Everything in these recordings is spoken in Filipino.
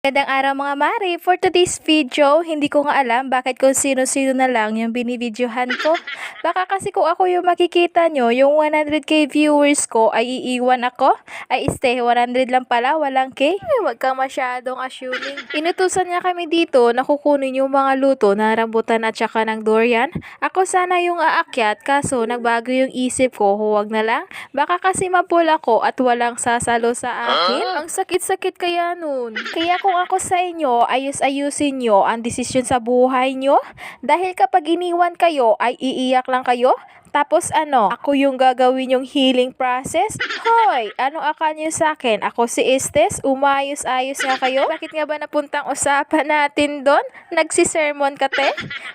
Magandang araw mga mare. For today's video, hindi ko nga alam bakit kung sino-sino na lang yung binibidyohan ko. Baka kasi kung ako yung makikita nyo, yung 100k viewers ko ay iiwan ako. Ay stay, 100 lang pala, walang k. Ay, wag kang masyadong assuming. Inutusan niya kami dito na kukunin yung mga luto na rambutan at saka ng durian. Ako sana yung aakyat, kaso nagbago yung isip ko, huwag na lang. Baka kasi mapula ko at walang sasalo sa akin. Ang sakit-sakit kaya nun. Kaya kung ako sa inyo, ayus-ayusin nyo ang desisyon sa buhay nyo. Dahil kapag iniwan kayo, ay iiyak lang kayo. Tapos ako yung gagawin yung healing process? Hoy, ano akala nyo sa akin? Ako si Estes, umayos-ayos nga kayo? Bakit nga ba napuntang usapan natin doon? Nagsisermon ka te?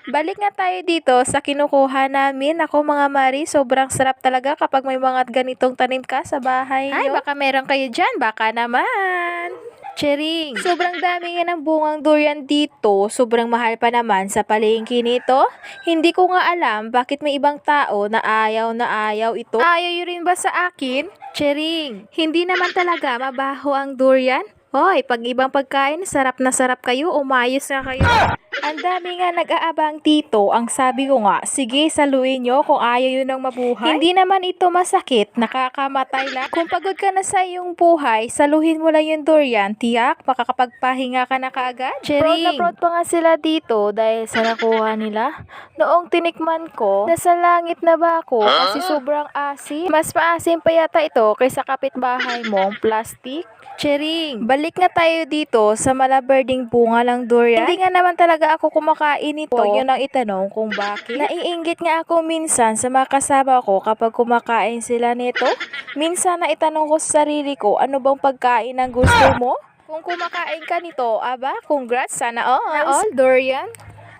Balik nga tayo dito sa kinukuha namin. Ako mga Mari, sobrang sarap talaga kapag may mga ganitong tanim ka sa bahay nyo. Ay, baka meron kayo dyan, baka naman. Chering, sobrang dami nga ng bungang durian dito, sobrang mahal pa naman sa palengke nito. Hindi ko nga alam bakit may ibang tao na ayaw ito. Ayaw yun rin ba sa akin? Chering, hindi naman talaga mabaho ang durian. Hoy, pag ibang pagkain, sarap na sarap kayo, umayos na kayo. Ang dami nga nag-aabang dito, ang sabi ko nga, sige saluin nyo kung ayaw yun ng mabuhay. Hindi naman ito masakit, nakakamatay lang. Kung pagod ka na sa iyong buhay, saluhin mo lang yung durian, tiyak, makakapagpahinga ka na kaagad. Proud na proud pa nga sila dito dahil sa nakuha nila. Noong tinikman ko, nasa langit na ba ako kasi sobrang asim. Mas maasim pa yata ito kaysa kapitbahay mong plastic. Chering, balik nga tayo dito sa malaberding bunga ng durian. Hindi nga naman talaga ako kumakain ito. Huwag nyo nang itanong kung bakit. Naiinggit nga ako minsan sa mga kasama ko kapag kumakain sila nito. Minsan na itanong ko sa sarili ko, ano bang pagkain ang gusto mo? Kung kumakain ka nito, aba, congrats, sana all. Durian.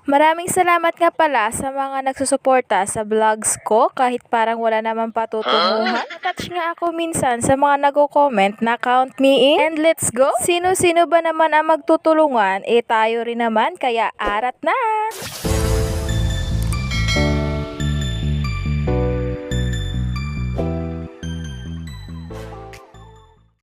Maraming salamat nga pala sa mga nagsusuporta sa vlogs ko kahit parang wala naman patutunguhan. Natouch nga ako minsan sa mga nagko-comment na count me in and let's go. Sino-sino ba naman ang magtutulungan? Tayo rin naman kaya arat na!